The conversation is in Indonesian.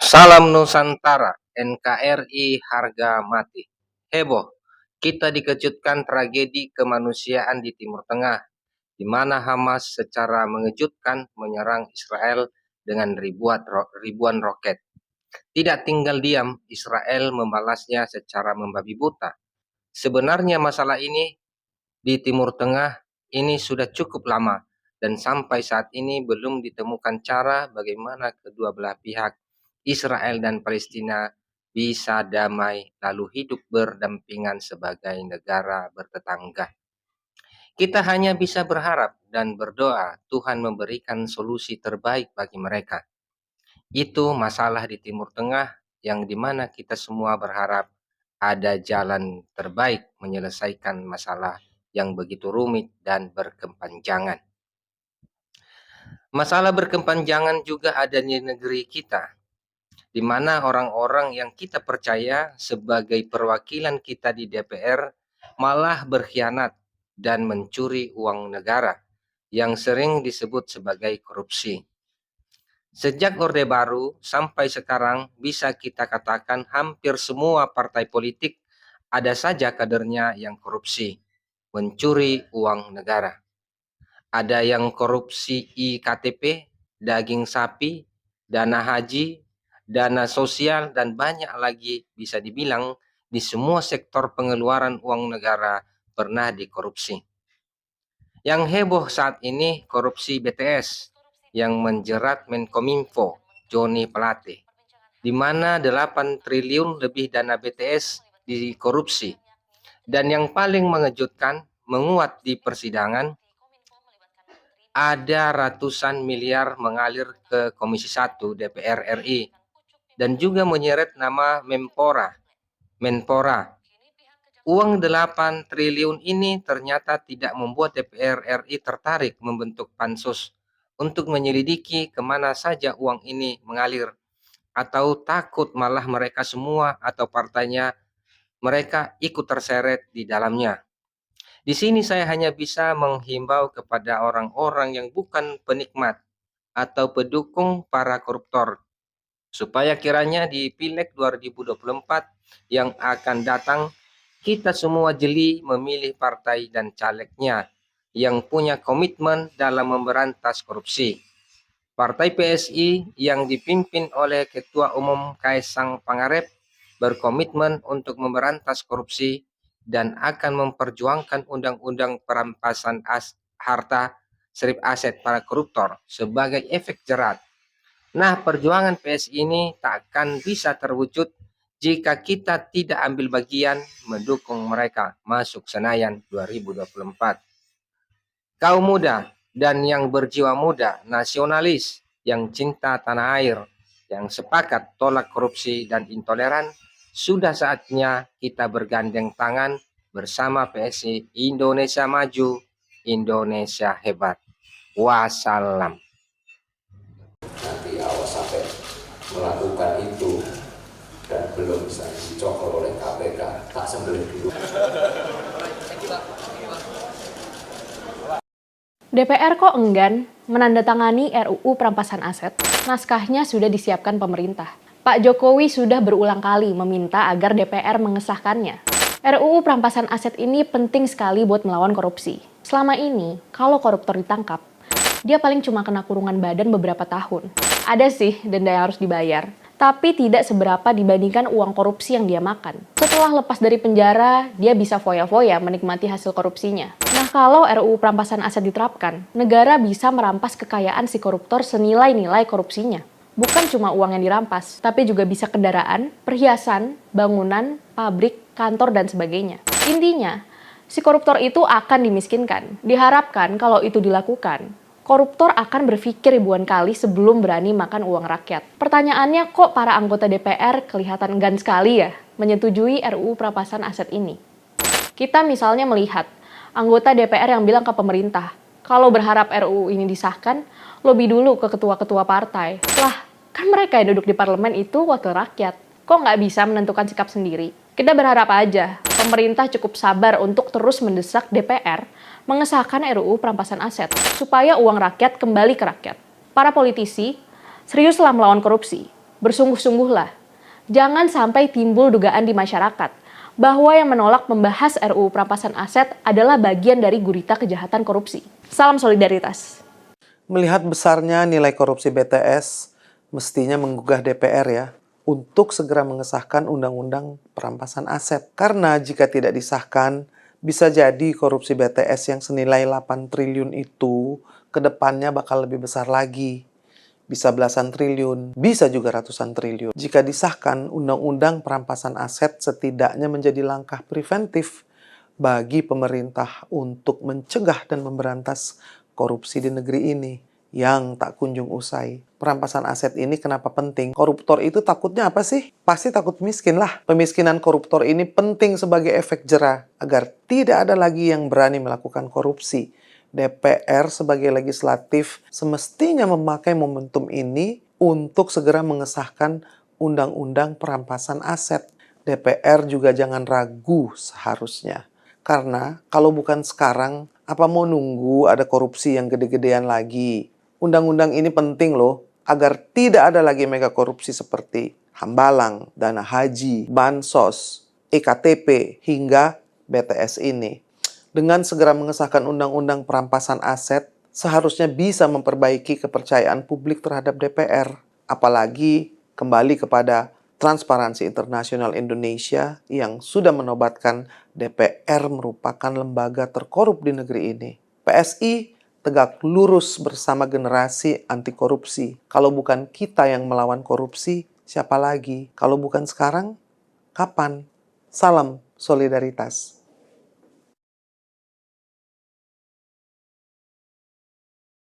Salam Nusantara, NKRI harga mati. Heboh, kita dikejutkan tragedi kemanusiaan di Timur Tengah, di mana Hamas secara mengejutkan menyerang Israel dengan ribuan roket. Tidak tinggal diam, Israel membalasnya secara membabi buta. Sebenarnya masalah ini di Timur Tengah ini sudah cukup lama dan sampai saat ini belum ditemukan cara bagaimana kedua belah pihak Israel dan Palestina bisa damai lalu hidup berdampingan sebagai negara bertetangga. Kita hanya bisa berharap dan berdoa Tuhan memberikan solusi terbaik bagi mereka. Itu masalah di Timur Tengah yang dimana kita semua berharap ada jalan terbaik menyelesaikan masalah yang begitu rumit dan berkepanjangan. Masalah berkepanjangan juga ada di negeri kita, di mana orang-orang yang kita percaya sebagai perwakilan kita di DPR malah berkhianat dan mencuri uang negara yang sering disebut sebagai korupsi. Sejak Orde Baru sampai sekarang bisa kita katakan hampir semua partai politik ada saja kadernya yang korupsi, mencuri uang negara. Ada yang korupsi IKTP, daging sapi, dana haji, dana sosial, dan banyak lagi bisa dibilang di semua sektor pengeluaran uang negara pernah dikorupsi. Yang heboh saat ini korupsi BTS yang menjerat Menkominfo Joni Plate, di mana 8 triliun lebih dana BTS dikorupsi. Dan yang paling mengejutkan, menguat di persidangan, ada ratusan miliar mengalir ke Komisi 1 DPR RI dan juga menyeret nama Menpora. Uang 8 triliun ini ternyata tidak membuat DPR RI tertarik membentuk pansus untuk menyelidiki kemana saja uang ini mengalir, atau takut malah mereka semua atau partainya mereka ikut terseret di dalamnya. Di sini saya hanya bisa menghimbau kepada orang-orang yang bukan penikmat atau pendukung para koruptor, supaya kiranya di Pileg 2024 yang akan datang, kita semua jeli memilih partai dan calegnya yang punya komitmen dalam memberantas korupsi. Partai PSI yang dipimpin oleh Ketua Umum Kaisang Pangarep berkomitmen untuk memberantas korupsi dan akan memperjuangkan undang-undang perampasan harta serip aset para koruptor sebagai efek jerat. Nah, perjuangan PSI ini takkan bisa terwujud jika kita tidak ambil bagian mendukung mereka masuk Senayan 2024. Kaum muda dan yang berjiwa muda, nasionalis, yang cinta tanah air, yang sepakat tolak korupsi dan intoleran, sudah saatnya kita bergandeng tangan bersama PSI Indonesia Maju, Indonesia Hebat. Wassalam. Nanti awas sampai melakukan itu dan belum bisa dicokol oleh KPK, tak sembelih dulu. DPR kok enggan menandatangani RUU perampasan aset? Naskahnya sudah disiapkan pemerintah. Pak Jokowi sudah berulang kali meminta agar DPR mengesahkannya. RUU perampasan aset ini penting sekali buat melawan korupsi. Selama ini, kalau koruptor ditangkap, dia paling cuma kena kurungan badan beberapa tahun. Ada sih denda yang harus dibayar, tapi tidak seberapa dibandingkan uang korupsi yang dia makan. Setelah lepas dari penjara, dia bisa foya-foya menikmati hasil korupsinya. Nah, kalau RUU perampasan aset diterapkan, negara bisa merampas kekayaan si koruptor senilai-nilai korupsinya. Bukan cuma uang yang dirampas, tapi juga bisa kendaraan, perhiasan, bangunan, pabrik, kantor, dan sebagainya. Intinya, si koruptor itu akan dimiskinkan. Diharapkan kalau itu dilakukan, koruptor akan berpikir ribuan kali sebelum berani makan uang rakyat. Pertanyaannya, kok para anggota DPR kelihatan enggan sekali ya menyetujui RUU perampasan aset ini? Kita misalnya melihat anggota DPR yang bilang ke pemerintah, kalau berharap RUU ini disahkan, lobby dulu ke ketua-ketua partai. Lah, kan mereka yang duduk di parlemen itu wakil rakyat. Kok nggak bisa menentukan sikap sendiri? Kita berharap aja pemerintah cukup sabar untuk terus mendesak DPR mengesahkan RUU perampasan aset, supaya uang rakyat kembali ke rakyat. Para politisi, seriuslah melawan korupsi. Bersungguh-sungguhlah, jangan sampai timbul dugaan di masyarakat bahwa yang menolak membahas RUU perampasan aset adalah bagian dari gurita kejahatan korupsi. Salam solidaritas. Melihat besarnya nilai korupsi BTS, mestinya menggugah DPR ya, untuk segera mengesahkan Undang-Undang Perampasan Aset. Karena jika tidak disahkan, bisa jadi korupsi BTS yang senilai 8 triliun itu ke depannya bakal lebih besar lagi. Bisa belasan triliun, bisa juga ratusan triliun. Jika disahkan, Undang-Undang Perampasan Aset setidaknya menjadi langkah preventif bagi pemerintah untuk mencegah dan memberantas korupsi di negeri ini yang tak kunjung usai. Perampasan aset ini kenapa penting? Koruptor itu takutnya apa sih? Pasti takut miskin lah. Pemiskinan koruptor ini penting sebagai efek jera agar tidak ada lagi yang berani melakukan korupsi. DPR sebagai legislatif semestinya memakai momentum ini untuk segera mengesahkan Undang-Undang Perampasan Aset. DPR juga jangan ragu seharusnya. Karena kalau bukan sekarang, apa mau nunggu ada korupsi yang gede-gedean lagi? Undang-undang ini penting loh, agar tidak ada lagi mega korupsi seperti Hambalang, dana haji, bansos, EKTP, hingga BTS ini. Dengan segera mengesahkan Undang-Undang Perampasan Aset, seharusnya bisa memperbaiki kepercayaan publik terhadap DPR. Apalagi kembali kepada Transparansi Internasional Indonesia yang sudah menobatkan DPR merupakan lembaga terkorup di negeri ini. PSI tegak lurus bersama generasi anti korupsi. Kalau bukan kita yang melawan korupsi, siapa lagi? Kalau bukan sekarang, kapan? Salam solidaritas.